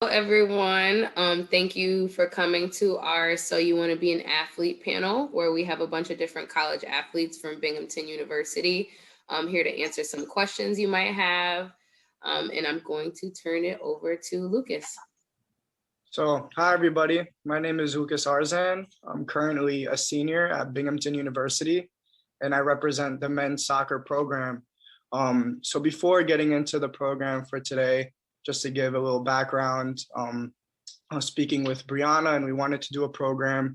Hello, everyone. Thank you for coming to our So You Want to Be an Athlete panel, where we have a bunch of different college athletes from Binghamton University here to answer some questions you might have. And I'm going to turn it over to Lucas. So, hi everybody. My name is Lucas Arzan. I'm currently a senior at Binghamton University, and I represent the men's soccer program. So before getting into the program for today, just to give a little background, I was speaking with Brianna, and we wanted to do a program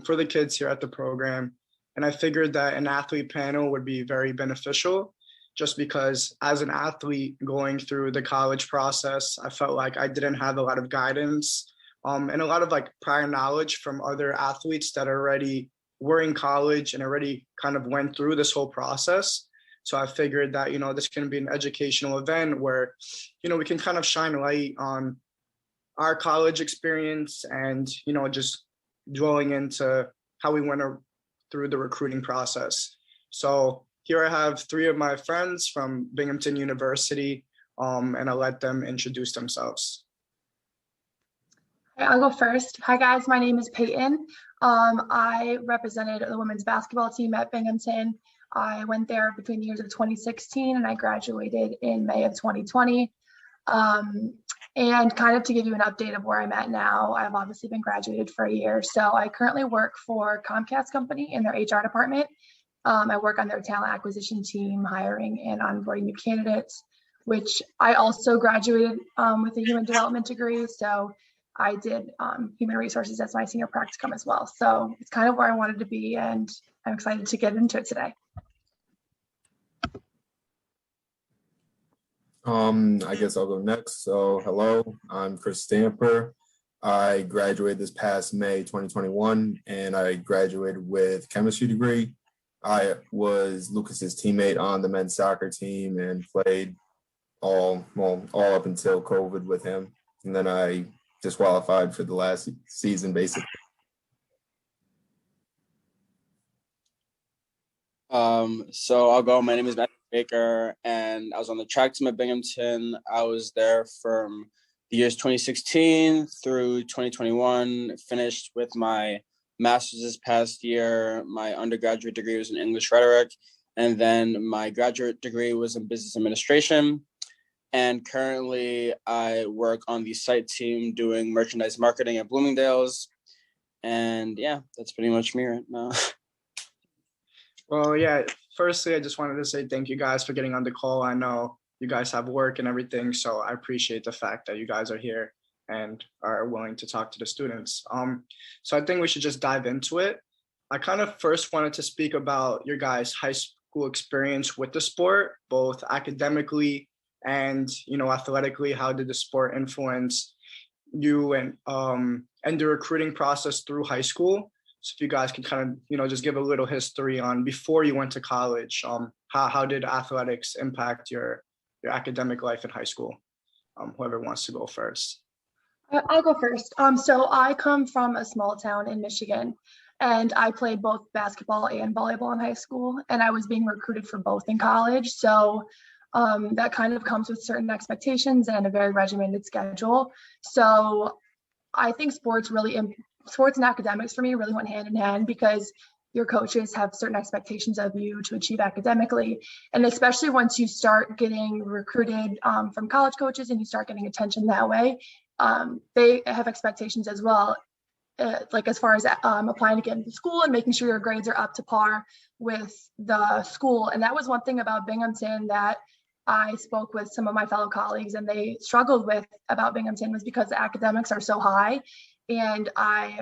for the kids here at the program. And I figured that an athlete panel would be very beneficial just because as an athlete going through the college process, I felt like I didn't have a lot of guidance and a lot of like prior knowledge from other athletes that already were in college and already kind of went through this whole process. So I figured that, this can be an educational event where, we can kind of shine light on our college experience and, just dwelling into how we went through the recruiting process. So here I have three of my friends from Binghamton University, and I'll let them introduce themselves. I'll go first. Hi guys, my name is Peyton. I represented the women's basketball team at Binghamton. I went there between the years of 2016 and I graduated in May of 2020. And kind of to give you an update of where I'm at now, I've obviously been graduated for a year. So I currently work for Comcast company in their HR department. I work on their talent acquisition team, hiring and onboarding new candidates, which I also graduated with a human development degree. So I did human resources as my senior practicum as well. So it's kind of where I wanted to be, and I'm excited to get into it today. I guess I'll go next. So hello, I'm Chris Stamper. I graduated this past May 2021, and I graduated with chemistry degree. I was Lucas's teammate on the men's soccer team and played all up until COVID with him. And then I disqualified for the last season, basically. So I'll go. My name is Burbaker, and I was on the track team at Binghamton. I was there from the years 2016 through 2021, finished with my master's this past year. My undergraduate degree was in English rhetoric, and then my graduate degree was in business administration. And currently I work on the site team doing merchandise marketing at Bloomingdale's. And yeah, that's pretty much me right now. Well, yeah, firstly, I just wanted to say thank you guys for getting on the call. I know you guys have work and everything, so I appreciate the fact that you guys are here and are willing to talk to the students. So I think we should just dive into it. I kind of first wanted to speak about your guys' high school experience with the sport, both academically and, athletically. How did the sport influence you and the recruiting process through high school? So if you guys can kind of, just give a little history on before you went to college, how did athletics impact your academic life in high school? Whoever wants to go first. I'll go first. So I come from a small town in Michigan, and I played both basketball and volleyball in high school, and I was being recruited for both in college. So that kind of comes with certain expectations and a very regimented schedule. So I think sports and academics for me really went hand in hand, because your coaches have certain expectations of you to achieve academically. And especially once you start getting recruited from college coaches and you start getting attention that way, they have expectations as well, like as far as applying to get into school and making sure your grades are up to par with the school. And that was one thing about Binghamton that I spoke with some of my fellow colleagues and they struggled with about Binghamton, was because the academics are so high. And I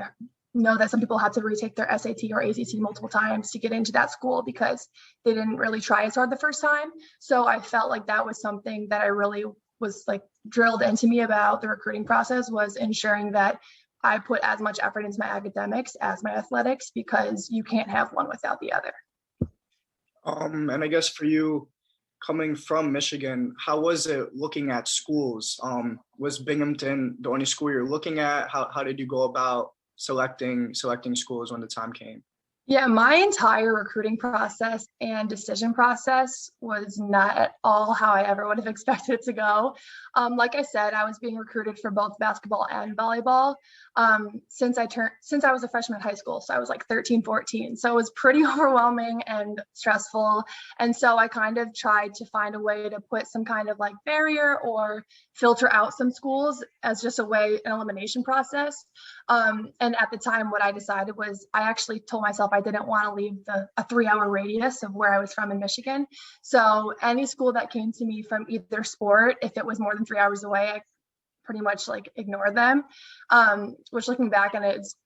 know that some people had to retake their SAT or ACT multiple times to get into that school because they didn't really try as hard the first time. So I felt like that was something that I really was like drilled into me about the recruiting process, was ensuring that I put as much effort into my academics as my athletics, because you can't have one without the other. And I guess for you, coming from Michigan, how was it looking at schools? Was Binghamton the only school you're looking at? How did you go about selecting schools when the time came? Yeah, my entire recruiting process and decision process was not at all how I ever would have expected it to go. Like I said, I was being recruited for both basketball and volleyball since I was a freshman in high school. So I was like 13, 14. So it was pretty overwhelming and stressful. And so I kind of tried to find a way to put some kind of like barrier or filter out some schools as just a way, an elimination process. And at the time, what I decided was I actually told myself I didn't want to leave a 3 hour radius of where I was from in Michigan. So any school that came to me from either sport, if it was more than 3 hours away, I pretty much like ignored them. Which looking back on it, it's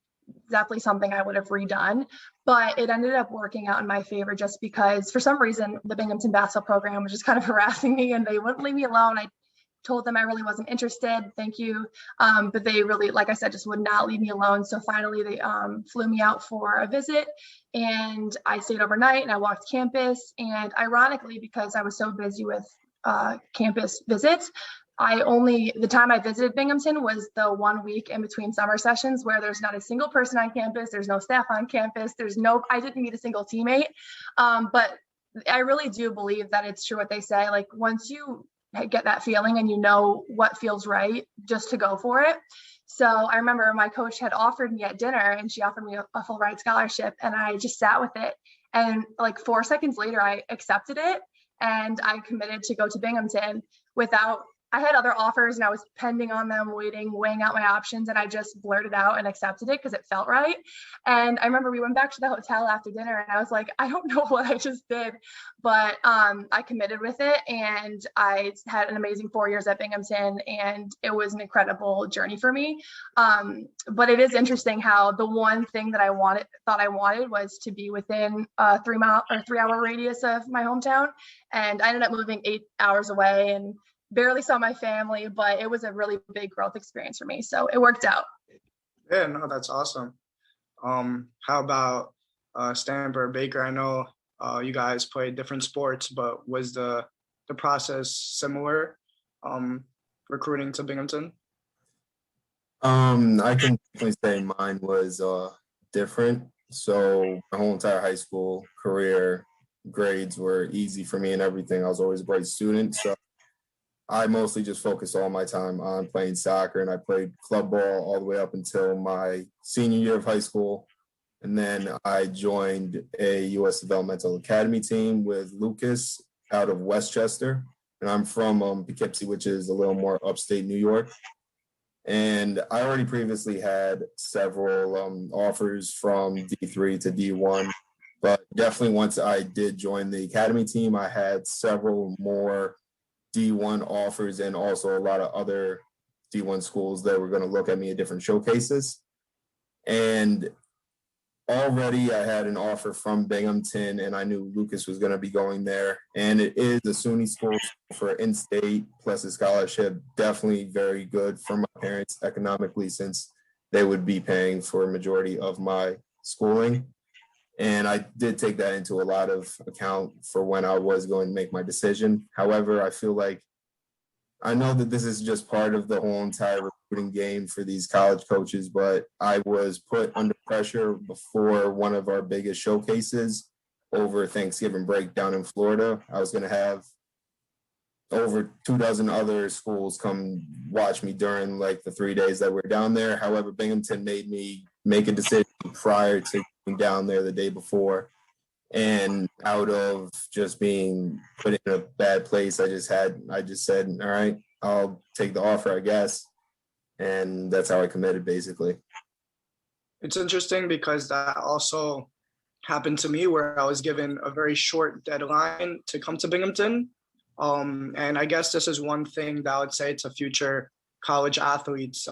definitely something I would have redone. But it ended up working out in my favor just because for some reason the Binghamton basketball program was just kind of harassing me and they wouldn't leave me alone. I told them I really wasn't interested. Thank you. But they really, like I said, just would not leave me alone. So finally they flew me out for a visit and I stayed overnight and I walked campus. And ironically, because I was so busy with campus visits, the time I visited Binghamton was the 1 week in between summer sessions where there's not a single person on campus. There's no staff on campus. I didn't meet a single teammate. But I really do believe that it's true what they say. Like once you get that feeling and you know what feels right, just to go for it. So I remember my coach had offered me at dinner and she offered me a full ride scholarship and I just sat with it. And like 4 seconds later, I accepted it and I committed to go to Binghamton I had other offers and I was pending on them, weighing out my options. And I just blurted out and accepted it because it felt right. And I remember we went back to the hotel after dinner and I was like, I don't know what I just did, but I committed with it. And I had an amazing 4 years at Binghamton and it was an incredible journey for me. But it is interesting how the one thing that thought I wanted was to be within a 3 hour radius of my hometown. And I ended up moving 8 hours away and barely saw my family, but it was a really big growth experience for me. So it worked out. Yeah, no, that's awesome. How about Stanford Burbaker? I know you guys played different sports, but was the process similar recruiting to Binghamton? I can definitely say mine was different. So my whole entire high school career grades were easy for me and everything. I was always a bright student. So I mostly just focused all my time on playing soccer, and I played club ball all the way up until my senior year of high school. And then I joined a U.S. Developmental Academy team with Lucas out of Westchester. And I'm from Poughkeepsie, which is a little more upstate New York. And I already previously had several offers from D3 to D1. But definitely once I did join the academy team, I had several more D1 offers and also a lot of other D1 schools that were going to look at me at different showcases. And already I had an offer from Binghamton and I knew Lucas was going to be going there. And it is a SUNY school for in-state plus a scholarship. Definitely very good for my parents economically since they would be paying for a majority of my schooling. And I did take that into a lot of account for when I was going to make my decision. However, I feel like I know that this is just part of the whole entire recruiting game for these college coaches, but I was put under pressure before one of our biggest showcases over Thanksgiving break down in Florida. I was going to have over 24 other schools come watch me during like the 3 days that we're down there. However, Binghamton made me make a decision prior to going down there the day before. And out of just being put in a bad place, I just said, all right, I'll take the offer, I guess. And that's how I committed, basically. It's interesting because that also happened to me where I was given a very short deadline to come to Binghamton. And I guess this is one thing that I would say to future college athletes.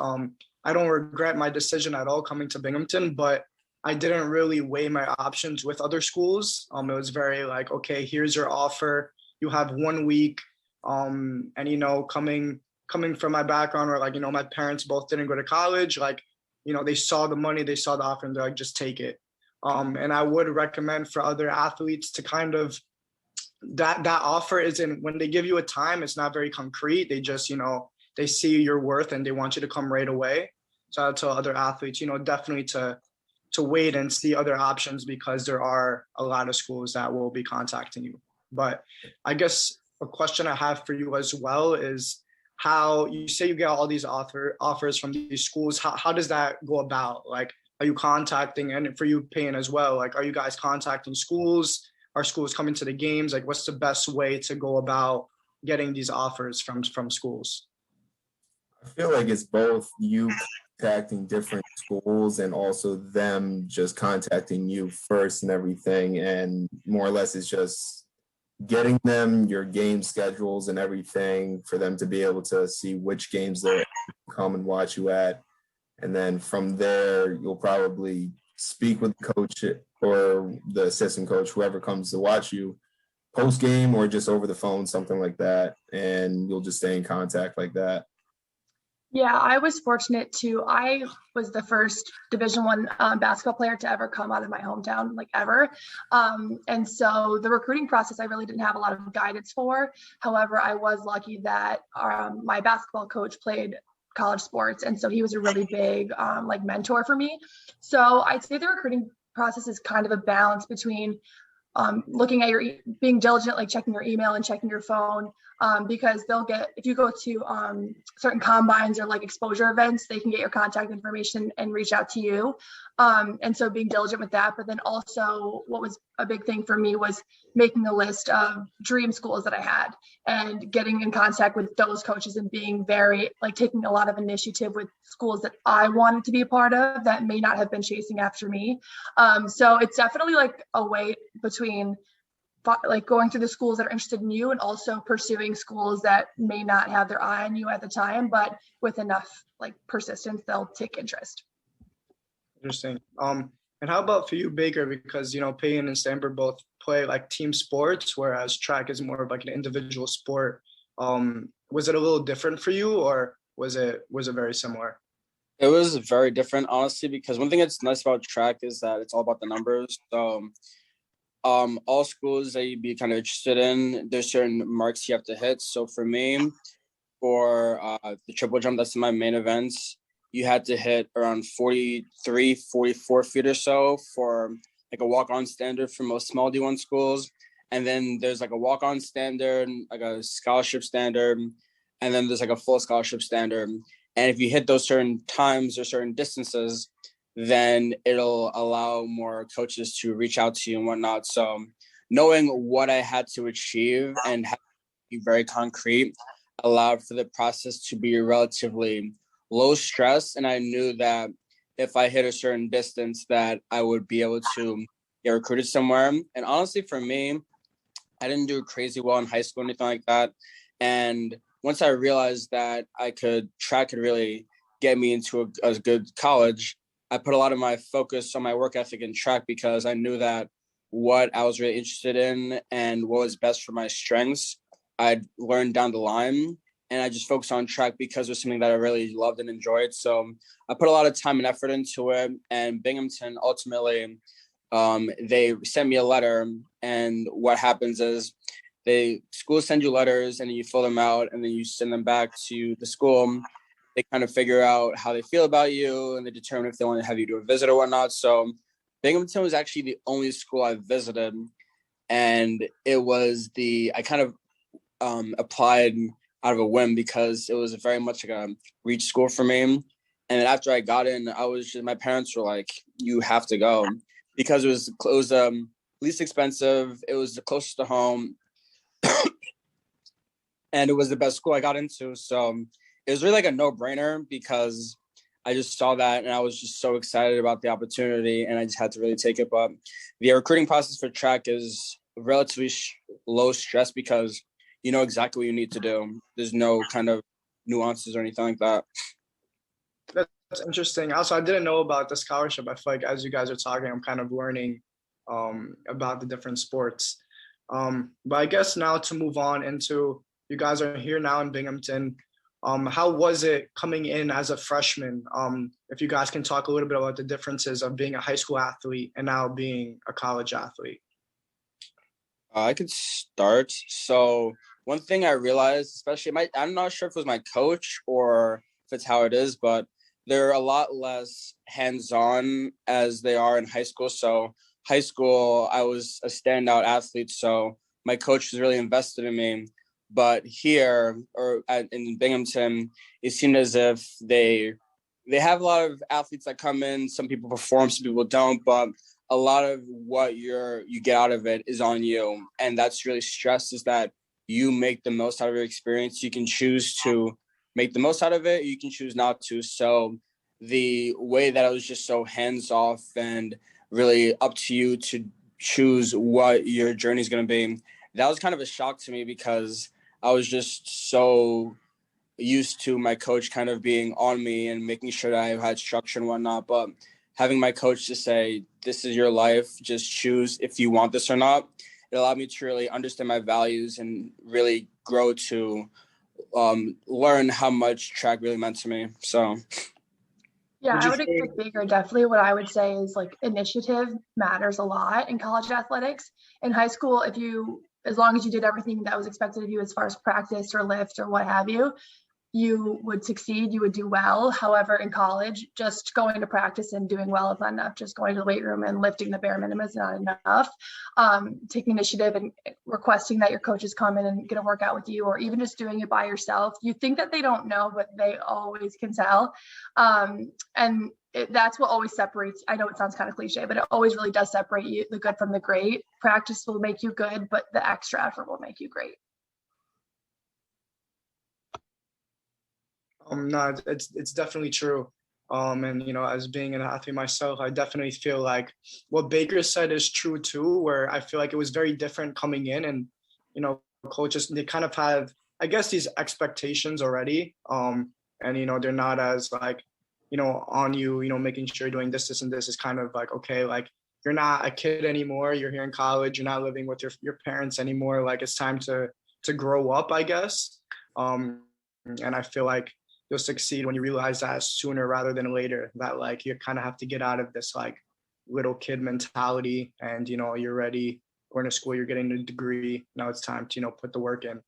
I don't regret my decision at all coming to Binghamton, but I didn't really weigh my options with other schools. It was very like, okay, here's your offer. You have 1 week. And, coming from my background where like, my parents both didn't go to college, like, they saw the money, they saw the offer and they're like, just take it. And I would recommend for other athletes to kind of, that offer isn't, when they give you a time, it's not very concrete. They just, they see your worth and they want you to come right away. So I tell other athletes, definitely to to wait and see other options because there are a lot of schools that will be contacting you. But I guess a question I have for you as well is how you say you get all these offers from these schools. How does that go about? Like, are you contacting, and for you Payne as well, like, are you guys contacting schools? Are schools coming to the games? Like, what's the best way to go about getting these offers from schools? I feel like it's both you contacting different schools and also them just contacting you first and everything. And more or less it's just getting them your game schedules and everything for them to be able to see which games they're come and watch you at. And then from there, you'll probably speak with the coach or the assistant coach, whoever comes to watch you post game or just over the phone, something like that. And you'll just stay in contact like that. Yeah, I was fortunate too. I was the first Division I basketball player to ever come out of my hometown, like ever. And so the recruiting process, I really didn't have a lot of guidance for. However, I was lucky that my basketball coach played college sports, and so he was a really big like mentor for me. So I'd say the recruiting process is kind of a balance between looking at being diligent, like checking your email and checking your phone, because if you go to certain combines or like exposure events, they can get your contact information and reach out to you. And so being diligent with that, but then also what was a big thing for me was making a list of dream schools that I had and getting in contact with those coaches and being taking a lot of initiative with schools that I wanted to be a part of that may not have been chasing after me. So it's definitely like a way between like going to the schools that are interested in you and also pursuing schools that may not have their eye on you at the time, but with enough like persistence, they'll take interest. Interesting. And how about for you, Baker? Because Payne and Stanford both play like team sports, whereas track is more of like an individual sport. Was it a little different for you, or was it very similar? It was very different, honestly, because one thing that's nice about track is that it's all about the numbers. So all schools that you'd be kind of interested in, there's certain marks you have to hit. So for me, for the triple jump, that's my main events, you had to hit around 43, 44 feet or so for like a walk-on standard for most small D1 schools. And then there's like a walk-on standard, like a scholarship standard, and then there's like a full scholarship standard. And if you hit those certain times or certain distances, then it'll allow more coaches to reach out to you and whatnot. So knowing what I had to achieve and have to be very concrete allowed for the process to be relatively low stress. And I knew that if I hit a certain distance that I would be able to get recruited somewhere. And honestly, for me, I didn't do crazy well in high school or anything like that. And once I realized that track could really get me into a good college, I put a lot of my focus on my work ethic in track because I knew that what I was really interested in and what was best for my strengths, I'd learn down the line. And I just focused on track because it was something that I really loved and enjoyed. So I put a lot of time and effort into it. And Binghamton, ultimately, they sent me a letter. And what happens is schools send you letters and you fill them out and then you send them back to the school. They kind of figure out how they feel about you and they determine if they want to have you do a visit or whatnot. So Binghamton was actually the only school I visited. And it was I kind of applied out of a whim because it was very much like a reach school for me. And then after I got in, my parents were like, you have to go because it was least expensive. It was the closest to home. And it was the best school I got into. So it was really like a no-brainer because I just saw that and I was just so excited about the opportunity and I just had to really take it. But the recruiting process for track is relatively low stress because you know exactly what you need to do. There's no kind of nuances or anything like that. That's interesting. Also, I didn't know about the scholarship. I feel like as you guys are talking, I'm kind of learning about the different sports. But I guess now to move on into, you guys are here now in Binghamton. How was it coming in as a freshman? If you guys can talk a little bit about the differences of being a high school athlete and now being a college athlete. I could start. So one thing I realized, especially I'm not sure if it was my coach or if it's how it is, but they're a lot less hands-on as they are in high school. So high school, I was a standout athlete, so my coach was really invested in me. But here, in Binghamton, it seemed as if they have a lot of athletes that come in. Some people perform, some people don't, but a lot of what you get out of it is on you. And that's really stressed, is that you make the most out of your experience. You can choose to make the most out of it. You can choose not to. So the way that I was just so hands off and really up to you to choose what your journey is going to be, that was kind of a shock to me, because I was just so used to my coach kind of being on me and making sure that I had structure and whatnot. But having my coach just say, this is your life, just choose if you want this or not, it allowed me to really understand my values and really grow to learn how much track really meant to me. So Yeah, Would I you would agree say, with Baker. Definitely what I would say is like initiative matters a lot in college athletics. In high school, as long as you did everything that was expected of you as far as practice or lift or what have you would succeed, you would do well. However, in college, just going to practice and doing well is not enough. Just going to the weight room and lifting the bare minimum is not enough. Taking initiative and requesting that your coaches come in and get a workout with you, or even just doing it by yourself. You think that they don't know, but they always can tell. And that's what always separates. I know it sounds kind of cliche, but it always really does separate you, the good from the great. Practice will make you good, but the extra effort will make you great. No, it's definitely true. And as being an athlete myself, I definitely feel like what Baker said is true too, where I feel like it was very different coming in, and coaches, they kind of have, I guess, these expectations already. And they're not as like, on you, making sure you're doing this, and this is kind of like, okay, like you're not a kid anymore, you're here in college, you're not living with your parents anymore. Like it's time to grow up, I guess. And I feel like you'll succeed when you realize that sooner rather than later, that like you kind of have to get out of this like little kid mentality, and you're ready, going to school, you're getting a degree, now it's time to put the work in.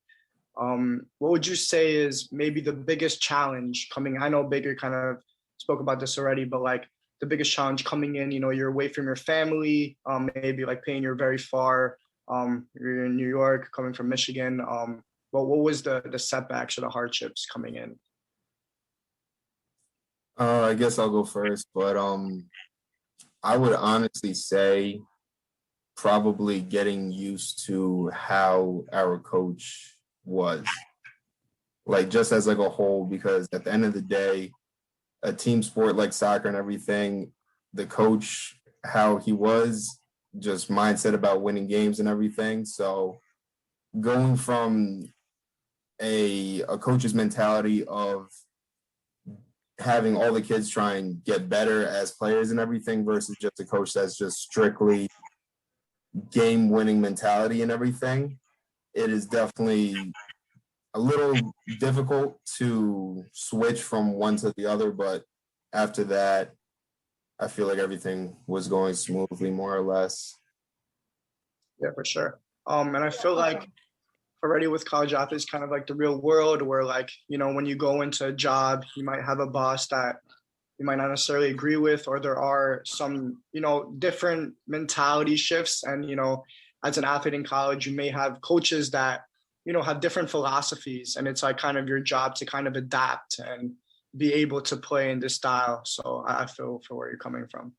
What would you say is maybe the biggest challenge coming? I know Baker kind of spoke about this already, but like the biggest challenge coming in, you're away from your family, maybe like paying, you're very far, you're in New York, coming from Michigan. What was the setbacks or the hardships coming in? I guess I'll go first, but I would honestly say probably getting used to how our coach was, like just as like a whole, because at the end of the day, a team sport like soccer and everything, the coach, how he was, just mindset about winning games and everything. So going from a coach's mentality of having all the kids try and get better as players and everything versus just a coach that's just strictly game winning mentality and everything, it is definitely a little difficult to switch from one to the other. But after that, I feel like everything was going smoothly, more or less. Yeah, for sure. And I feel like already with college athletes, kind of like the real world, where like, when you go into a job, you might have a boss that you might not necessarily agree with, or there are some, different mentality shifts. And, as an athlete in college, you may have coaches that, have different philosophies, and it's like kind of your job to kind of adapt and be able to play in this style. So I feel for where you're coming from.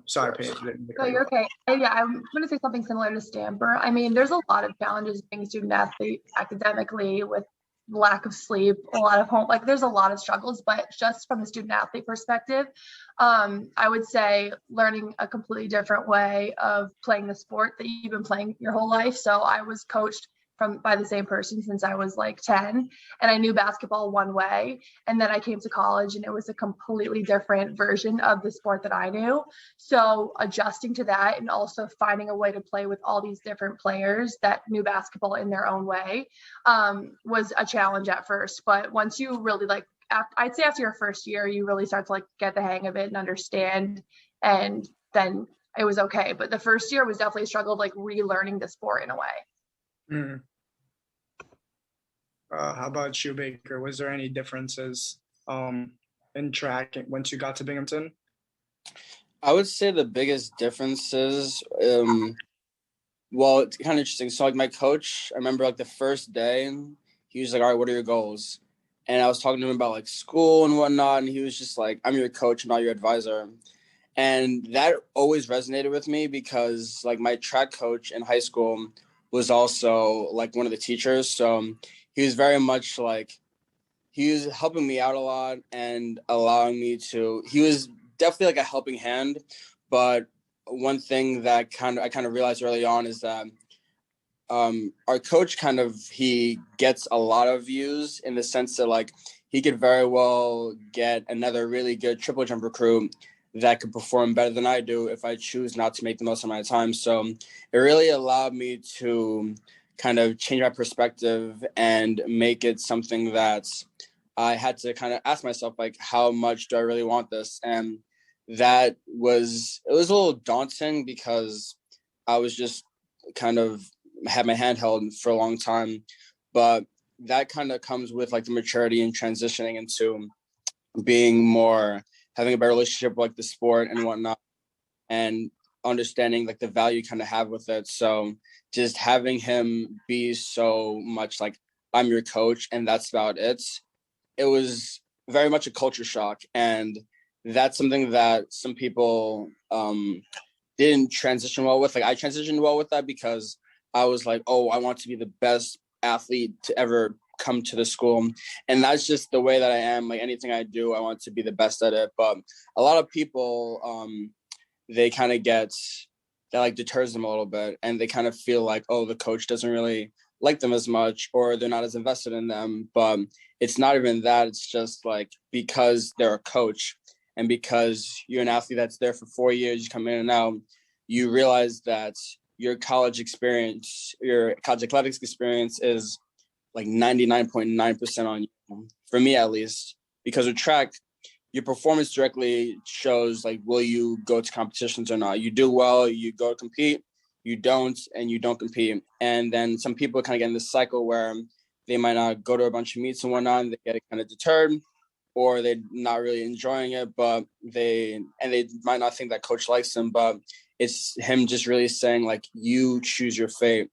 Sorry, Paige. No, you're okay. Yeah, I'm going to say something similar to Stamper. I mean, there's a lot of challenges being a student athlete academically, with lack of sleep, a lot of home, like there's a lot of struggles, but just from the student athlete perspective, I would say learning a completely different way of playing the sport that you've been playing your whole life. So I was coached by the same person since I was like 10, and I knew basketball one way, and then I came to college and it was a completely different version of the sport that I knew. So adjusting to that, and also finding a way to play with all these different players that knew basketball in their own way, was a challenge at first. But once you really I'd say after your first year, you really start to like get the hang of it and understand, and then it was okay. But the first year was definitely a struggle of like relearning the sport in a way. Mm. How about you, Baker? Was there any differences in track once you got to Binghamton? I would say the biggest differences, well, it's kind of interesting. So like my coach, I remember like the first day, he was like, "All right, what are your goals?" And I was talking to him about like school and whatnot, and he was just like, "I'm your coach, I'm not your advisor." And that always resonated with me because like my track coach in high school was also like one of the teachers. So he was very much like, he was helping me out a lot and allowing me to, he was definitely like a helping hand. But one thing that I kind of realized early on is that our coach he gets a lot of views in the sense that like he could very well get another really good triple jump recruit that could perform better than I do if I choose not to make the most of my time. So it really allowed me to kind of change my perspective and make it something that I had to kind of ask myself, like, how much do I really want this? And it was a little daunting because I was just kind of had my hand held for a long time, but that kind of comes with like the maturity and transitioning into being more, having a better relationship with like the sport and whatnot, and understanding like the value you kind of have with it. So just having him be so much like, I'm your coach and that's about it. It was very much a culture shock. And that's something that some people didn't transition well with. Like I transitioned well with that because I was like, oh, I want to be the best athlete to ever come to the school. And that's just the way that I am. Like anything I do, I want to be the best at it. But a lot of people, they kind of that like deters them a little bit. And they kind of feel like, oh, the coach doesn't really like them as much, or they're not as invested in them. But it's not even that. It's just like, because they're a coach and because you're an athlete that's there for 4 years, you come in and out, you realize that your college experience, your college athletics experience is like 99.9% on you, for me at least, because with track, your performance directly shows like, will you go to competitions or not? You do well, you go compete, you don't, and you don't compete. And then some people kind of get in this cycle where they might not go to a bunch of meets and whatnot, and they get kind of deterred, or they're not really enjoying it, but they might not think that coach likes them, but it's him just really saying like, you choose your fate.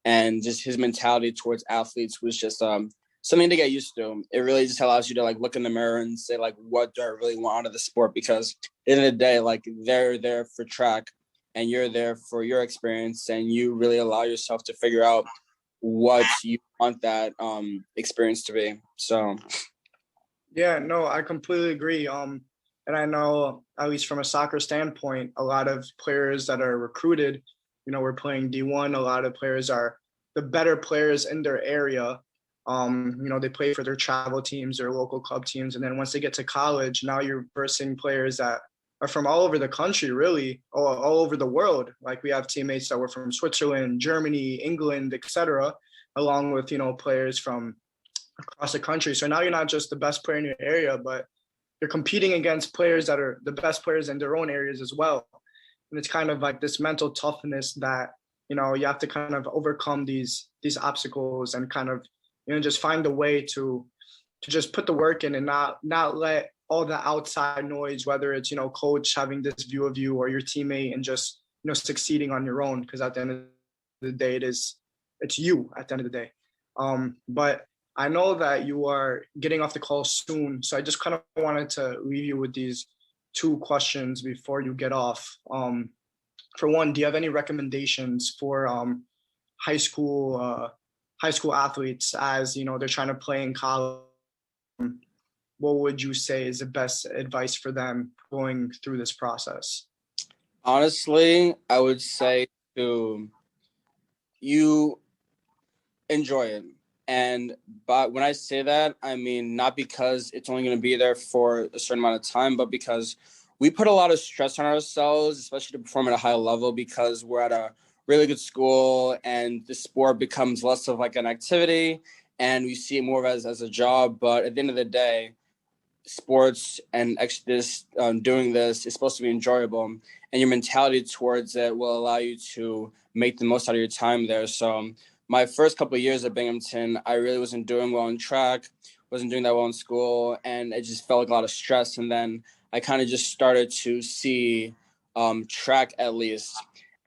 And just his mentality towards athletes was just something to get used to. It really just allows you to like look in the mirror and say like, what do I really want out of the sport? Because at the end of the day, like they're there for track and you're there for your experience, and you really allow yourself to figure out what you want that experience to be. So Yeah, no, I completely agree. And I know, at least from a soccer standpoint, a lot of players that are recruited, we're playing D1. A lot of players are the better players in their area. They play for their travel teams, their local club teams. And then once they get to college, now you're versing players that are from all over the country, really, all over the world. Like we have teammates that were from Switzerland, Germany, England, etc., along with, players from across the country. So now you're not just the best player in your area, but you're competing against players that are the best players in their own areas as well. And it's kind of like this mental toughness that, you have to kind of overcome these obstacles and kind of, just find a way to just put the work in and not let all the outside noise, whether it's, coach having this view of you or your teammate, and just, succeeding on your own. Because at the end of the day, it's you at the end of the day. But I know that you are getting off the call soon, so I just kind of wanted to leave you with these two questions before you get off. For one, do you have any recommendations for high school athletes as they're trying to play in college? What would you say is the best advice for them going through this process? honestly, I would say to you, enjoy it. But when I say that, I mean not because it's only going to be there for a certain amount of time, but because we put a lot of stress on ourselves, especially to perform at a high level, because we're at a really good school and the sport becomes less of like an activity and we see it more as a job. But at the end of the day, sports and doing this is supposed to be enjoyable, and your mentality towards it will allow you to make the most out of your time there. So my first couple of years at Binghamton, I really wasn't doing well on track, wasn't doing that well in school, and it just felt like a lot of stress. And then I kind of just started to see track, at least,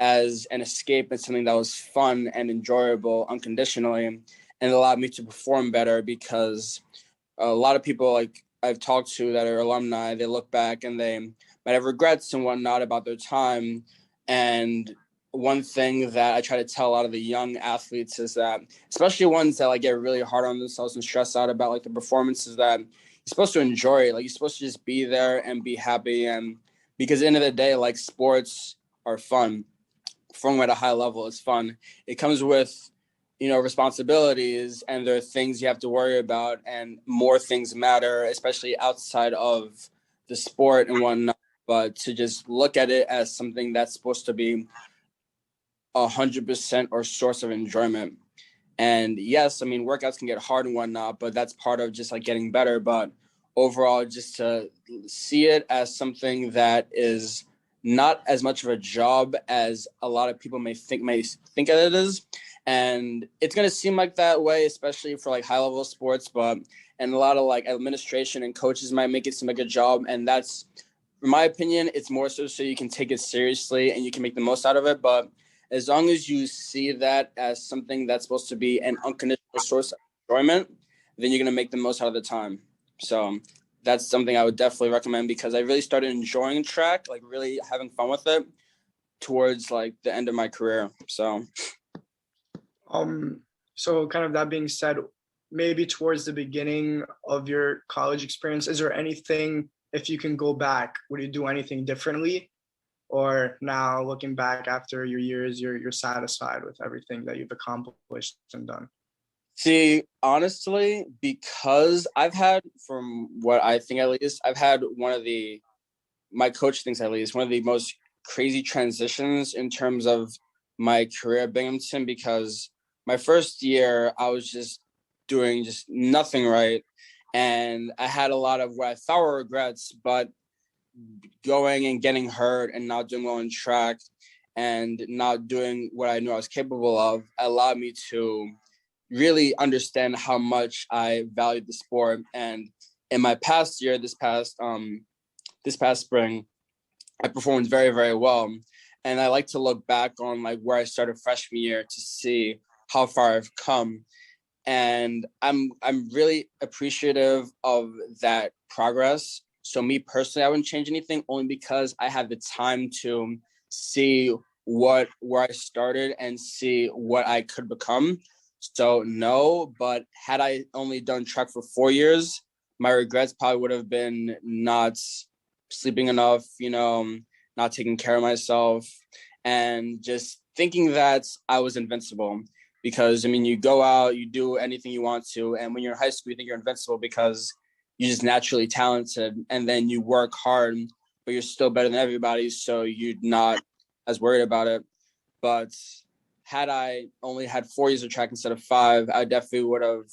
as an escape and something that was fun and enjoyable unconditionally, and it allowed me to perform better, because a lot of people like I've talked to that are alumni, they look back and they might have regrets and whatnot about their time. And one thing that I try to tell a lot of the young athletes is that, especially ones that like get really hard on themselves and stress out about like the performances, that you're supposed to enjoy it. Like, you're supposed to just be there and be happy. And because at the end of the day, like, sports are fun. Performing at a high level is fun. It comes with, responsibilities, and there are things you have to worry about, and more things matter, especially outside of the sport and whatnot. But to just look at it as something that's supposed to be 100% or source of enjoyment. And yes, I mean, workouts can get hard and whatnot, but that's part of just like getting better. But overall, just to see it as something that is not as much of a job as a lot of people may think it is. And it's going to seem like that way, especially for like high level sports, and a lot of like administration and coaches might make it seem like a job. And that's, in my opinion, it's more so you can take it seriously and you can make the most out of it. But as long as you see that as something that's supposed to be an unconditional source of enjoyment, then you're going to make the most out of the time. So that's something I would definitely recommend, because I really started enjoying track, like really having fun with it towards like the end of my career. So kind of that being said, maybe towards the beginning of your college experience, is there anything, if you can go back, would you do anything differently? Or now looking back after your years, you're satisfied with everything that you've accomplished and done? See, honestly, because I've had, from what I think at least, I've had my coach thinks at least, one of the most crazy transitions in terms of my career at Binghamton, because my first year I was just doing just nothing right. And I had a lot of what I thought were regrets, but going and getting hurt and not doing well in track and not doing what I knew I was capable of allowed me to really understand how much I valued the sport. And in my past year, this past spring, I performed very, very well. And I like to look back on like where I started freshman year to see how far I've come. And I'm really appreciative of that progress. So me personally, I wouldn't change anything, only because I had the time to see where I started and see what I could become. So no, but had I only done track for 4 years, my regrets probably would have been not sleeping enough, not taking care of myself, and just thinking that I was invincible. Because, I mean, you go out, you do anything you want to, and when you're in high school, you think you're invincible because you're just naturally talented, and then you work hard, but you're still better than everybody, so you're not as worried about it. But had I only had 4 years of track instead of 5, I definitely would have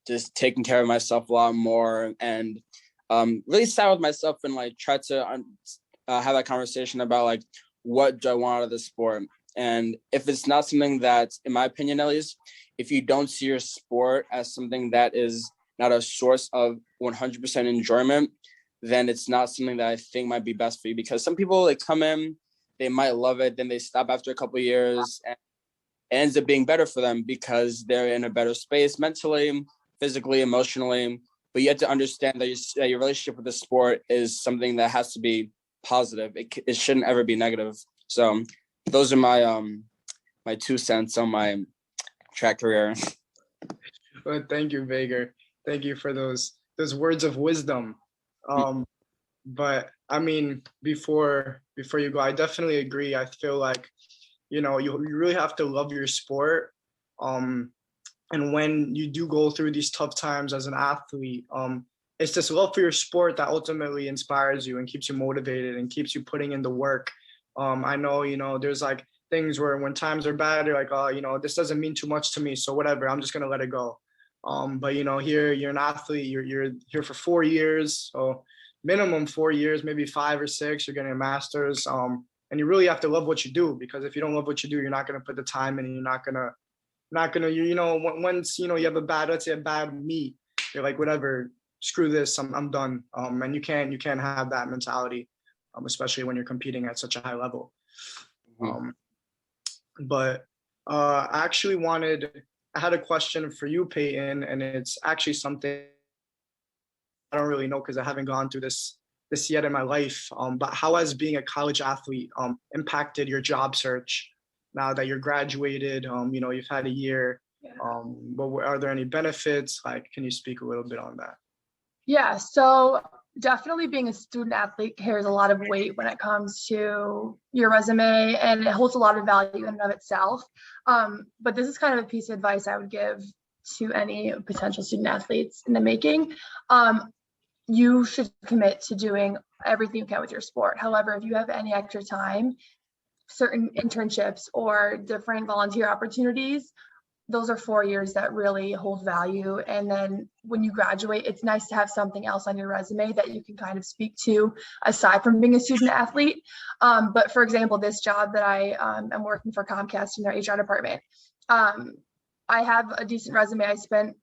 just taken care of myself a lot more, and really sat with myself and like tried to have that conversation about like, what do I want out of this sport? And if it's not something that, in my opinion at least, if you don't see your sport as something that is not a source of 100% enjoyment, then it's not something that I think might be best for you. Because some people, they come in, they might love it, then they stop after a couple of years, and it ends up being better for them because they're in a better space mentally, physically, emotionally. But you have to understand that your relationship with the sport is something that has to be positive. It shouldn't ever be negative. So those are my my 2 cents on my track career. Well, thank you, Vager. Thank you for those words of wisdom. But I mean, before you go, I definitely agree. I feel like, you really have to love your sport. And when you do go through these tough times as an athlete, it's this love for your sport that ultimately inspires you and keeps you motivated and keeps you putting in the work. I know, there's like things where when times are bad, you're like, oh, this doesn't mean too much to me, so whatever, I'm just gonna let it go. But here you're an athlete, you're here for 4 years, so minimum 4 years, maybe 5 or 6, you're getting a master's. And you really have to love what you do, because if you don't love what you do, you're not gonna put the time in, and you're not gonna once you have let's say a bad meet, you're like, whatever, screw this, I'm done. And you can't have that mentality, especially when you're competing at such a high level. But I actually I had a question for you, Peyton, and it's actually something I don't really know because I haven't gone through this yet in my life. But how has being a college athlete impacted your job search now that you're graduated? You've had a year. But are there any benefits? Like, can you speak a little bit on that? Yeah, so definitely being a student athlete carries a lot of weight when it comes to your resume, and it holds a lot of value in and of itself. But this is kind of a piece of advice I would give to any potential student athletes in the making. You should commit to doing everything you can with your sport. However, if you have any extra time, certain internships or different volunteer opportunities, those are 4 years that really hold value. And then when you graduate, it's nice to have something else on your resume that you can kind of speak to aside from being a student athlete. But for example, this job that I am working for Comcast in their HR department, I have a decent resume. I spent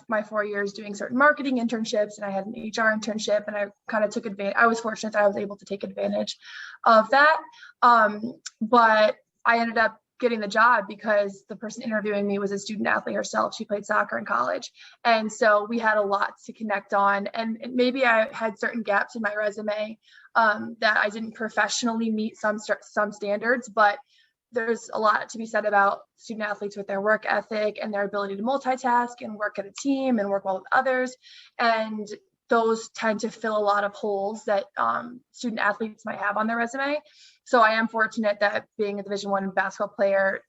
my 4 years doing certain marketing internships, and I had an HR internship, and I kind of took advantage. I was fortunate that I was able to take advantage of that. But I ended up getting the job because the person interviewing me was a student athlete herself. She played soccer in college. And so we had a lot to connect on. And maybe I had certain gaps in my resume that I didn't professionally meet some standards, but there's a lot to be said about student athletes with their work ethic and their ability to multitask and work at a team and work well with others. And those tend to fill a lot of holes that student athletes might have on their resume. So I am fortunate that being a Division I basketball player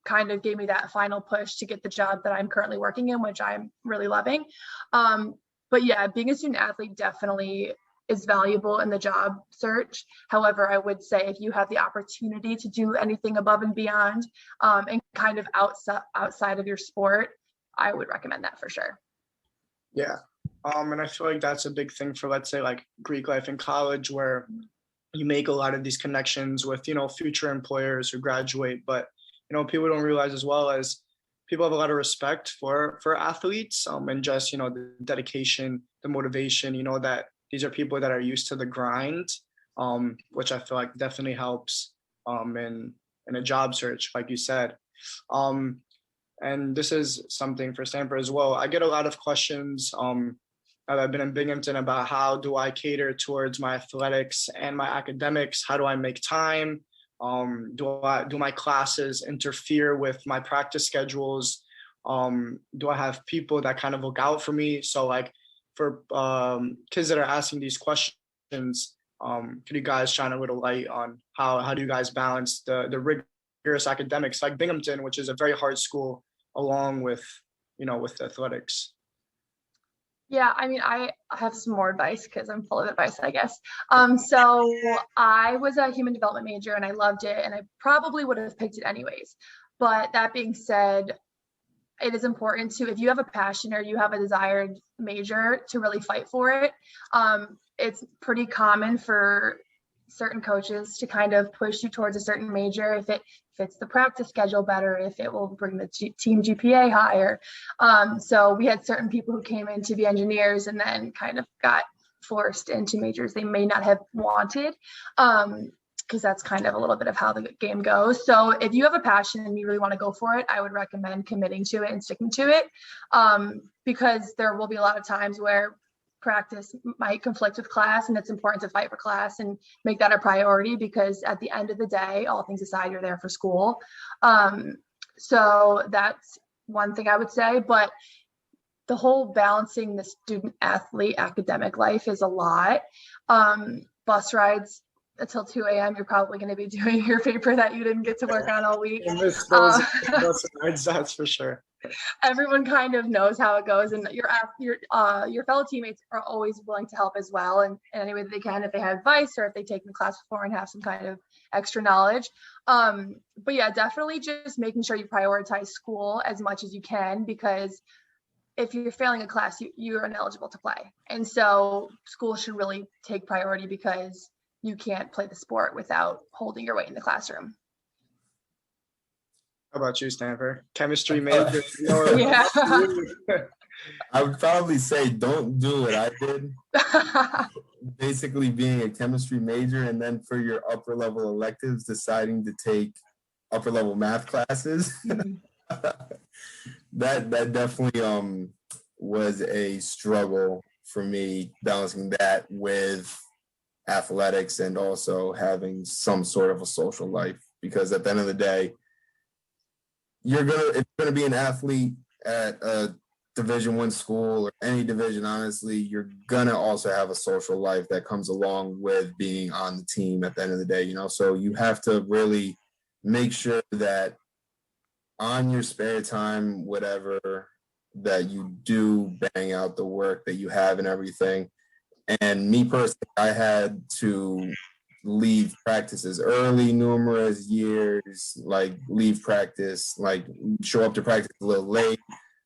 kind of gave me that final push to get the job that I'm currently working in, which I'm really loving. But yeah, being a student athlete definitely is valuable in the job search. However, I would say if you have the opportunity to do anything above and beyond and kind of outside of your sport, I would recommend that for sure. Yeah. And I feel like that's a big thing for, let's say, like Greek life in college, where you make a lot of these connections with, future employers who graduate. But, people don't realize as well as people have a lot of respect for athletes and just, the dedication, the motivation, that these are people that are used to the grind, which I feel like definitely helps in a job search, like you said. And this is something for Stanford as well. I get a lot of questions I've been in Binghamton about how do I cater towards my athletics and my academics? How do I make time? Do my classes interfere with my practice schedules? Do I have people that kind of look out for me? So like for kids that are asking these questions, could you guys shine a little light on how do you guys balance the rigorous academics like Binghamton, which is a very hard school, along with, with athletics? Yeah, I mean, I have some more advice because I'm full of advice, I guess. So I was a human development major and I loved it, and I probably would have picked it anyways. But that being said, it is important to, if you have a passion or you have a desired major, to really fight for it. It's pretty common for certain coaches to kind of push you towards a certain major if it fits the practice schedule better, if it will bring the team GPA higher. So we had certain people who came in to be engineers and then kind of got forced into majors they may not have wanted, because that's kind of a little bit of how the game goes. So if you have a passion and you really want to go for it, I would recommend committing to it and sticking to it, because there will be a lot of times where practice might conflict with class, and it's important to fight for class and make that a priority, because at the end of the day, all things aside, you're there for school. So that's one thing I would say. But the whole balancing the student athlete academic life is a lot. Bus rides until 2 a.m. You're probably going to be doing your paper that you didn't get to work on all week. Those rides, that's for sure. Everyone kind of knows how it goes, and your fellow teammates are always willing to help as well, and any way that they can, if they have advice or if they take the class before and have some kind of extra knowledge. But yeah, definitely just making sure you prioritize school as much as you can, because if you're failing a class, you're ineligible to play, and so school should really take priority, because you can't play the sport without holding your weight in the classroom. How about you, Stanford? Chemistry major? Yeah. I would probably say don't do what I did. Basically being a chemistry major, and then for your upper level electives, deciding to take upper level math classes. that definitely was a struggle for me, balancing that with athletics and also having some sort of a social life, because at the end of the day, if you're gonna be an athlete at a Division I school or any division, honestly, you're gonna also have a social life that comes along with being on the team at the end of the day, so you have to really make sure that on your spare time, whatever, that you do bang out the work that you have and everything. And me personally, I had to leave practices early numerous years, like leave practice, like show up to practice a little late,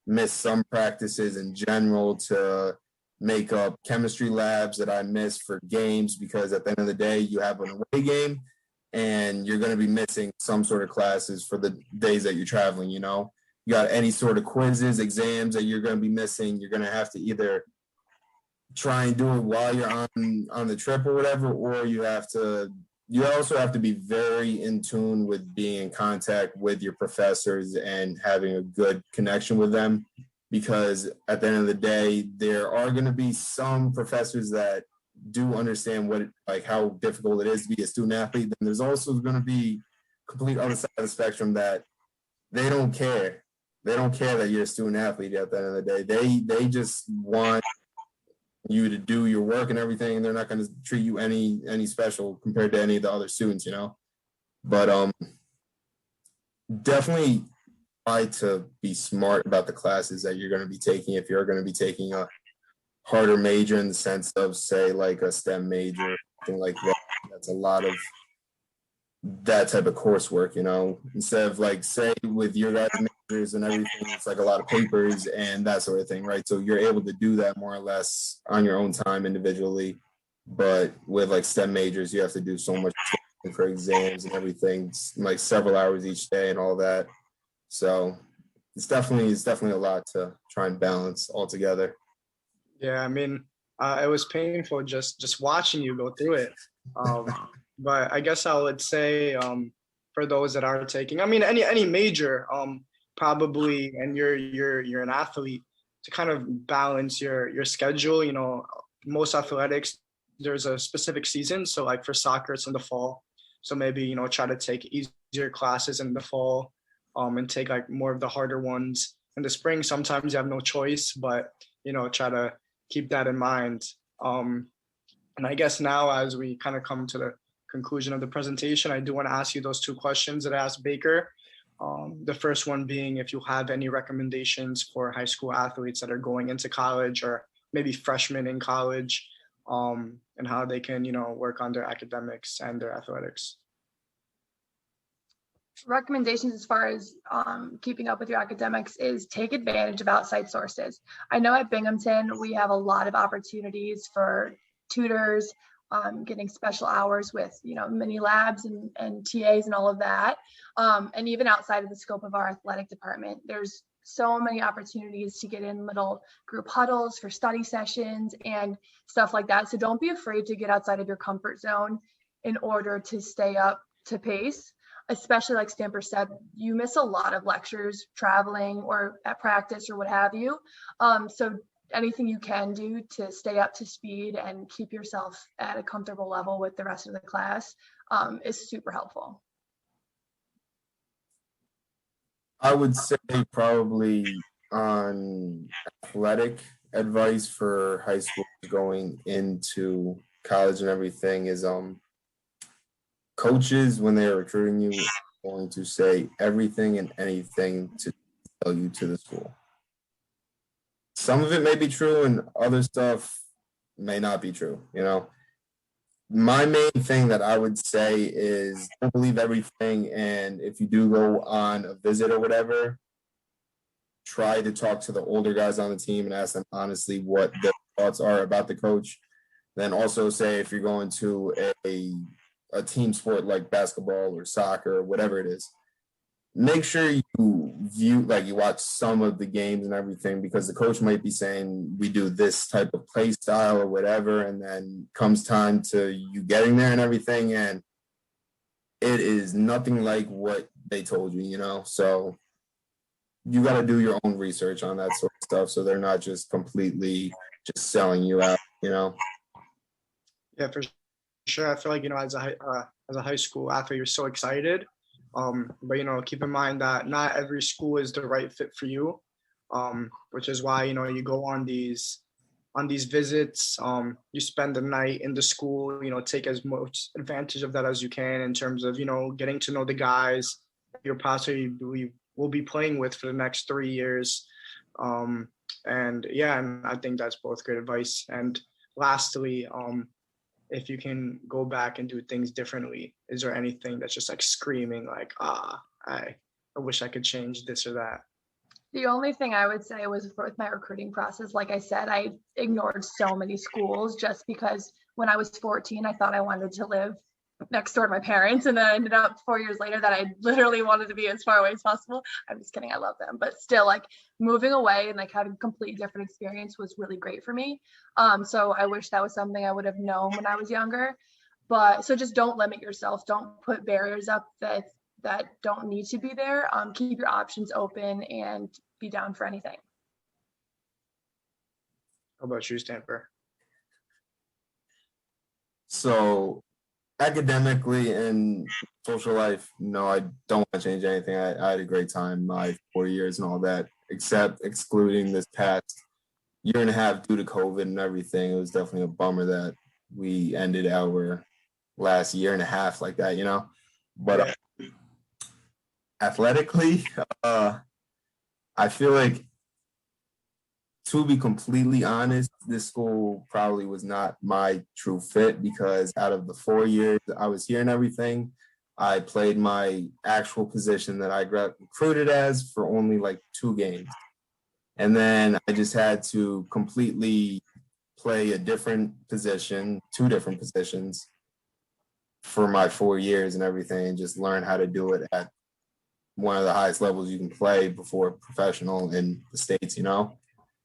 miss some practices in general to make up chemistry labs that I missed for games, because at the end of the day, you have an away game and you're going to be missing some sort of classes for the days that you're traveling. You got any sort of quizzes, exams that you're going to be missing. You're going to have to either try and do it while you're on the trip or whatever, or you also have to be very in tune with being in contact with your professors and having a good connection with them, because at the end of the day, there are going to be some professors that do understand how difficult it is to be a student athlete. Then there's also going to be complete other side of the spectrum that they don't care. They don't care that you're a student athlete at the end of the day. They just want you to do your work and everything, and they're not going to treat you any special compared to any of the other students, But definitely try to be smart about the classes that you're going to be taking. If you're going to be taking a harder major in the sense of, say, like a STEM major, something like that, that's a lot of that type of coursework, instead of like, say, with your guys' majors and everything, it's like a lot of papers and that sort of thing, right? So you're able to do that more or less on your own time individually. But with like STEM majors, you have to do so much for exams and everything, like several hours each day and all that. So it's definitely a lot to try and balance altogether. Yeah, I mean, it was painful just watching you go through it. But I guess I would say, for those that are taking, I mean, any major, probably, and you're an athlete, to kind of balance your schedule. Most athletics, there's a specific season. So like for soccer, it's in the fall. So maybe try to take easier classes in the fall, and take like more of the harder ones in the spring. Sometimes you have no choice, but try to keep that in mind. And I guess now, as we kind of come to the conclusion of the presentation, I do want to ask you those two questions that I asked Baker. The first one being if you have any recommendations for high school athletes that are going into college, or maybe freshmen in college, and how they can, work on their academics and their athletics. Recommendations as far as keeping up with your academics is take advantage of outside sources. I know at Binghamton, we have a lot of opportunities for tutors, getting special hours with, mini labs and TAs and all of that. And even outside of the scope of our athletic department, there's so many opportunities to get in little group huddles for study sessions and stuff like that. So don't be afraid to get outside of your comfort zone in order to stay up to pace. Especially like Stamper said, you miss a lot of lectures traveling or at practice or what have you. So anything you can do to stay up to speed and keep yourself at a comfortable level with the rest of the class is super helpful. I would say probably on athletic advice for high school going into college and everything is coaches, when they are recruiting you, are going to say everything and anything to tell you to the school. Some of it may be true and other stuff may not be true, My main thing that I would say is don't believe everything, and if you do go on a visit or whatever, try to talk to the older guys on the team and ask them honestly what their thoughts are about the coach. Then also say if you're going to a team sport like basketball or soccer or whatever it is, make sure you view, like you watch some of the games and everything, because the coach might be saying we do this type of play style or whatever, and then comes time to you getting there and everything, and it is nothing like what they told you, you know? So you got to do your own research on that sort of stuff, so they're not just completely just selling you out, you know? Yeah, for sure. I feel like, as a high school athlete, you're so excited. But keep in mind that not every school is the right fit for you. Which is why, you go on these visits, you spend the night in the school, take as much advantage of that as you can in terms of, getting to know the guys you're possibly will be playing with for the next 3 years. And I think that's both great advice. And lastly, if you can go back and do things differently, is there anything that's just like screaming like, I wish I could change this or that? The only thing I would say was with my recruiting process, like I said, I ignored so many schools just because when I was 14, I thought I wanted to live next door to my parents. And then I ended up 4 years later that I literally wanted to be as far away as possible. I'm just kidding. I love them. But still, like moving away and like having a completely different experience was really great for me. So I wish that was something I would have known when I was younger. But so just don't limit yourself. Don't put barriers up that don't need to be there. Keep your options open and be down for anything. How about you, Stanford? So academically and social life, no, I don't want to change anything. I had a great time, my 4 years and all that, except excluding this past year and a half due to COVID and everything. It was definitely a bummer that we ended our last year and a half like that, But athletically, I feel like, to be completely honest, this school probably was not my true fit, because out of the 4 years I was here and everything, I played my actual position that I got recruited as for only like 2 games. And then I just had to completely play a different position, 2 different positions for my 4 years and everything, and just learn how to do it at one of the highest levels you can play before professional in the States,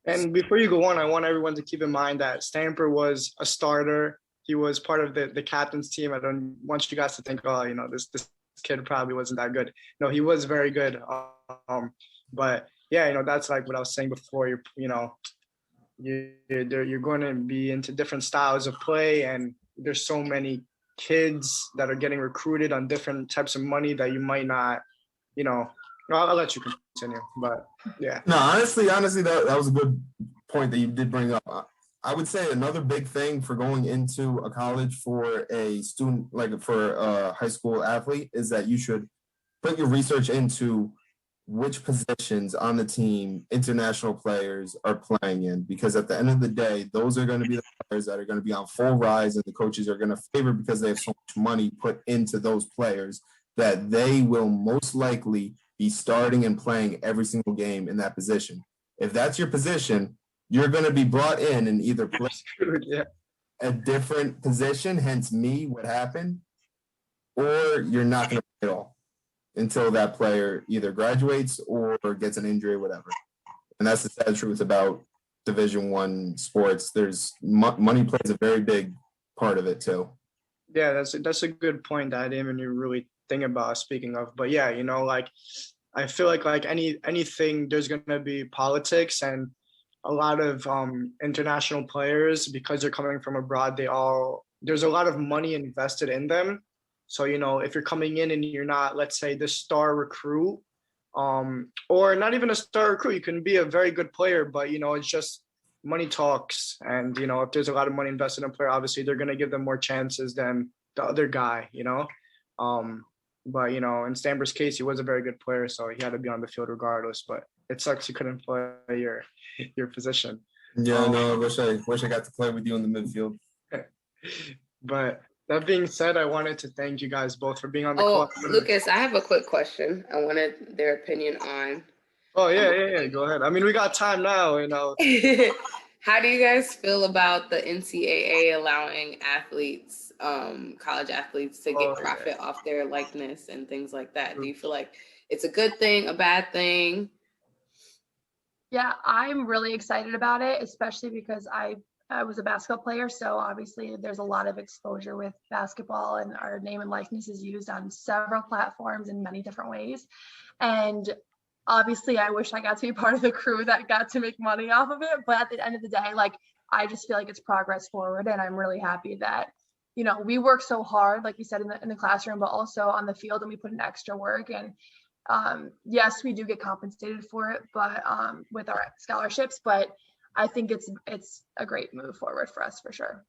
And before you go on, I want everyone to keep in mind that Stanford was a starter. He was part of the captain's team. I don't want you guys to think, this kid probably wasn't that good. No, he was very good. But that's like what I was saying before. You're going to be into different styles of play, and there's so many kids that are getting recruited on different types of money that you might not, I'll let you continue, but yeah. No, honestly, that was a good point that you did bring up. I would say another big thing for going into a college for a student, like for a high school athlete, is that you should put your research into which positions on the team international players are playing in, because at the end of the day, those are going to be the players that are going to be on full rise, and the coaches are going to favor, because they have so much money put into those players, that they will most likely be starting and playing every single game in that position. If that's your position, you're going to be brought in and either play a different position, hence what happened, or you're not going to play at all until that player either graduates or gets an injury or whatever. And that's the sad truth about Division I sports. There's money plays a very big part of it too. Yeah, that's a good point that I didn't even really think about, speaking of. But yeah, like I feel like anything, there's gonna be politics, and a lot of international players, because they're coming from abroad, there's a lot of money invested in them. So if you're coming in and you're not, let's say, the star recruit, or not even a star recruit, you can be a very good player, but it's just money talks. And if there's a lot of money invested in a player, obviously they're gonna give them more chances than the other guy. But in Stanford's case, he was a very good player, so he had to be on the field regardless. But it sucks you couldn't play your position. Yeah, no, I wish I got to play with you in the midfield. But that being said, I wanted to thank you guys both for being on the call. Lucas, I have a quick question. I wanted their opinion on. Oh yeah. Go ahead. I mean, we got time now. How do you guys feel about the NCAA allowing athletes, college athletes, to get profit off their likeness and things like that? Do you feel like it's a good thing, a bad thing? Yeah, I'm really excited about it, especially because I was a basketball player. So obviously there's a lot of exposure with basketball, and our name and likeness is used on several platforms in many different ways. And obviously I wish I got to be part of the crew that got to make money off of it. But at the end of the day, like, I just feel like it's progress forward, and I'm really happy that, we work so hard, like you said, in the classroom, but also on the field, and we put in extra work. And yes, we do get compensated for it, but with our scholarships, but I think it's a great move forward for us, for sure.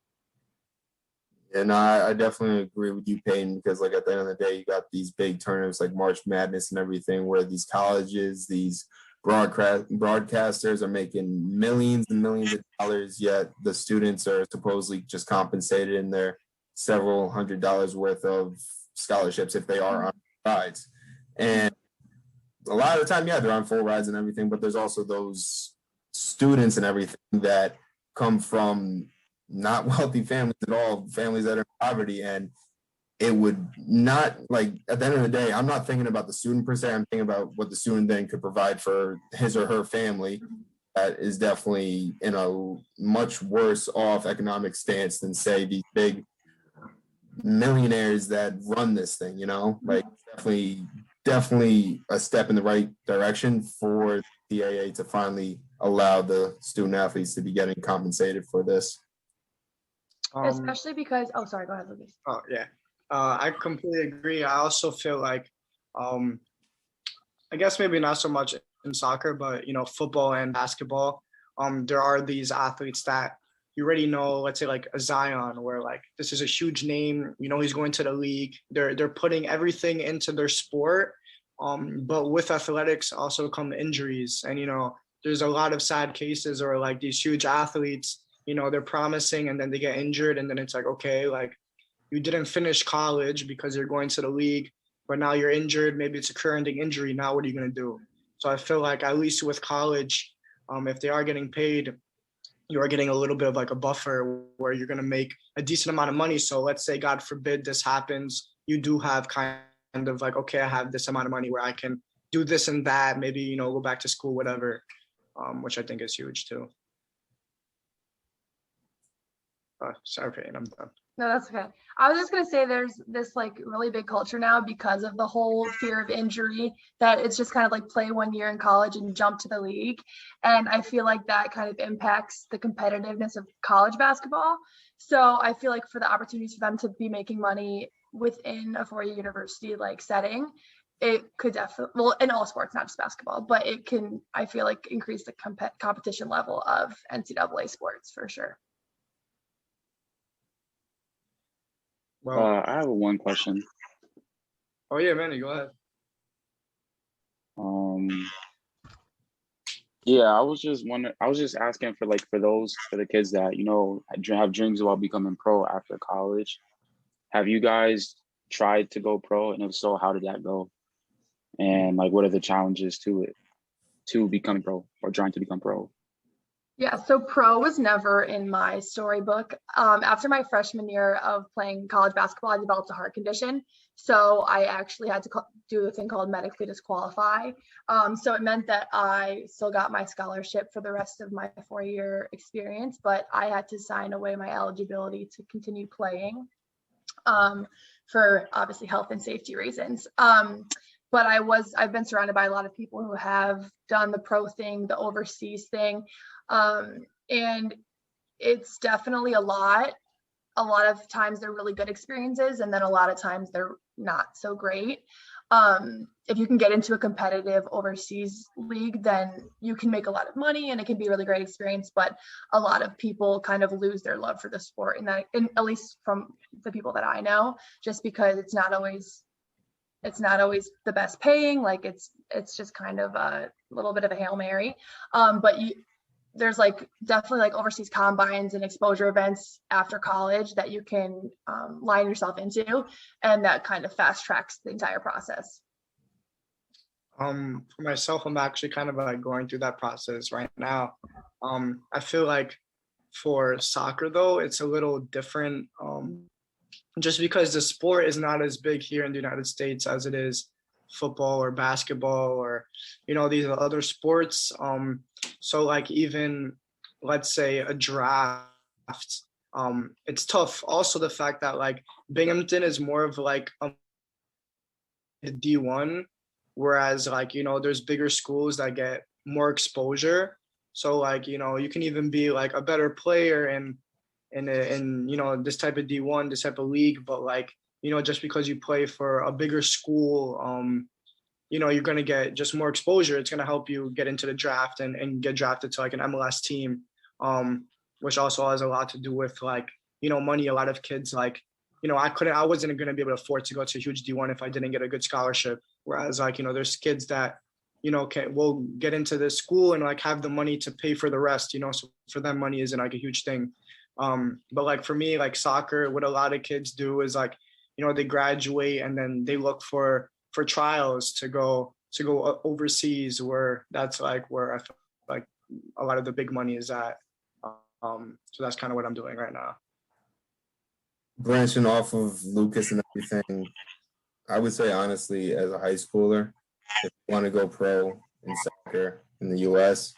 And I definitely agree with you, Peyton, because like at the end of the day, you got these big tournaments like March Madness and everything, where these colleges, these broadcasters are making millions and millions of dollars, yet the students are supposedly just compensated in their several $100s worth of scholarships if they are on rides. And a lot of the time, yeah, they're on full rides and everything, but there's also those students and everything that come from not wealthy families at all, families that are in poverty. And it would not, like, at the end of the day, I'm not thinking about the student per se. I'm thinking about what the student then could provide for his or her family. That is definitely in a much worse off economic stance than, say, these big millionaires that run this thing, like definitely a step in the right direction for the AA to finally allow the student athletes to be getting compensated for this. Especially because, oh, sorry, go ahead, Lucas. Oh, yeah. I completely agree. I also feel like, I guess maybe not so much in soccer, but, football and basketball, there are these athletes that you already know, let's say like a Zion, where like this is a huge name, he's going to the league. They're putting everything into their sport. But with athletics also come injuries. And, there's a lot of sad cases, or like these huge athletes, they're promising and then they get injured. And then it's like, okay, like you didn't finish college because you're going to the league, but now you're injured. Maybe it's a career-ending injury. Now what are you going to do? So I feel like at least with college, if they are getting paid, you are getting a little bit of like a buffer where you're going to make a decent amount of money. So let's say, God forbid, this happens, you do have kind of like, okay, I have this amount of money where I can do this and that, maybe, go back to school, whatever, which I think is huge too. Sorry, Peyton, I'm done. No, that's okay. I was just going to say there's this like really big culture now because of the whole fear of injury, that it's just kind of like play 1 year in college and jump to the league. And I feel like that kind of impacts the competitiveness of college basketball. So I feel like for the opportunities for them to be making money within a 4-year university like setting, it could definitely, well, in all sports, not just basketball, but it can, I feel like, increase the competition level of NCAA sports for sure. Well, I have one question. oh yeah, Manny, go ahead. Yeah, I was just asking for the kids that, have dreams about becoming pro after college. Have you guys tried to go pro? And if so, how did that go? And like, what are the challenges to become pro or trying to become pro? Yeah, so pro was never in my storybook. After my freshman year of playing college basketball, I developed a heart condition. So I actually had to do a thing called medically disqualify. So it meant that I still got my scholarship for the rest of my 4-year experience, but I had to sign away my eligibility to continue playing for obviously health and safety reasons. But I've been surrounded by a lot of people who have done the pro thing, the overseas thing. And it's definitely a lot of times they're really good experiences, and then a lot of times they're not so great. If you can get into a competitive overseas league, then you can make a lot of money and it can be a really great experience, but a lot of people kind of lose their love for the sport, and at least from the people that I know, just because it's not always the best paying. Like it's just kind of a little bit of a Hail Mary. But there's like definitely like overseas combines and exposure events after college that you can line yourself into, and that kind of fast tracks the entire process. For myself, I'm actually kind of like going through that process right now. I feel like for soccer though, it's a little different. Just because the sport is not as big here in the United States as it is football or basketball or, these other sports. So like even let's say a draft, it's tough. Also the fact that like Binghamton is more of like a D1, whereas like, there's bigger schools that get more exposure. So like, you can even be like a better player in this type of D1, this type of league, but like, just because you play for a bigger school, you're going to get just more exposure. It's going to help you get into the draft and get drafted to like an MLS team, which also has a lot to do with like, money. A lot of kids like, I wasn't going to be able to afford to go to a huge D1 if I didn't get a good scholarship. Whereas like, there's kids that, will get into this school and like have the money to pay for the rest, so for them money isn't like a huge thing. But like for me, like soccer, what a lot of kids do is like, they graduate and then they look for trials to go overseas, where that's like where I feel like a lot of the big money is at. So that's kind of what I'm doing right now. Branching off of Lucas and everything, I would say honestly, as a high schooler, if you want to go pro in soccer in the US,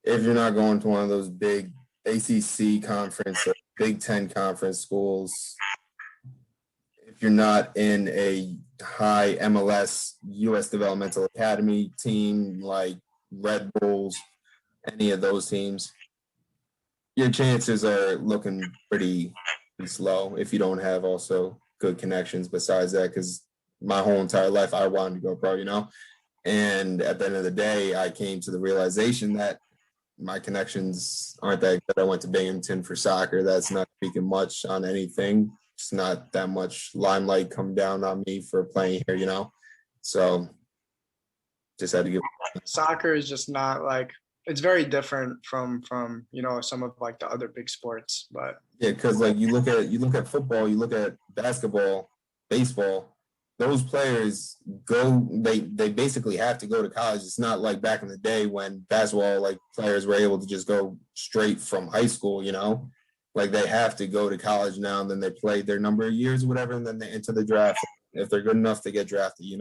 if you're not going to one of those big ACC conference or Big Ten conference schools, if you're not in a high MLS US Developmental Academy team like Red Bulls, any of those teams, your chances are looking pretty slow if you don't have also good connections besides that, because my whole entire life I wanted to go pro, and at the end of the day I came to the realization that my connections aren't that good. I went to Binghamton for soccer. That's not speaking much on anything. It's not that much limelight come down on me for playing here, so just had to give. Soccer is just not like, it's very different from some of like the other big sports. But yeah, because like you look at football, you look at basketball, baseball, those players they basically have to go to college. It's not like back in the day when basketball like players were able to just go straight from high school, like they have to go to college now, and then they play their number of years or whatever, and then they enter the draft. If they're good enough to get drafted,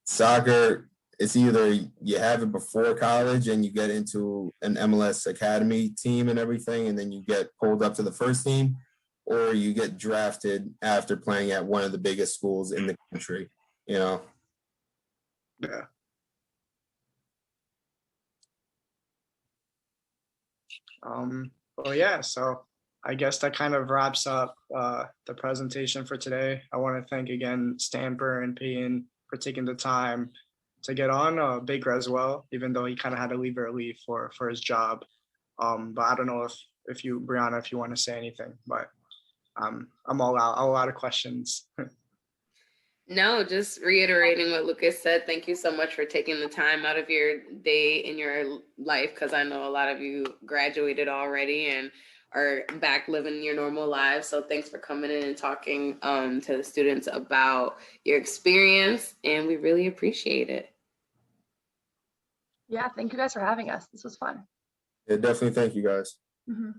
soccer, it's either you have it before college and you get into an MLS academy team and everything, and then you get pulled up to the first team, or you get drafted after playing at one of the biggest schools in the country, Yeah. Well, yeah, so I guess that kind of wraps up the presentation for today. I want to thank again Stamper and Peyton for taking the time to get on, Baker as well, even though he kind of had to leave early for his job. But I don't know if you, Brianna, if you want to say anything, but I'm all out of questions. No, just reiterating what Lucas said. Thank you so much for taking the time out of your day in your life, because I know a lot of you graduated already and are back living your normal lives. So thanks for coming in and talking to the students about your experience, and we really appreciate it. Yeah, thank you guys for having us. This was fun. Yeah, definitely. Thank you guys. Mm-hmm.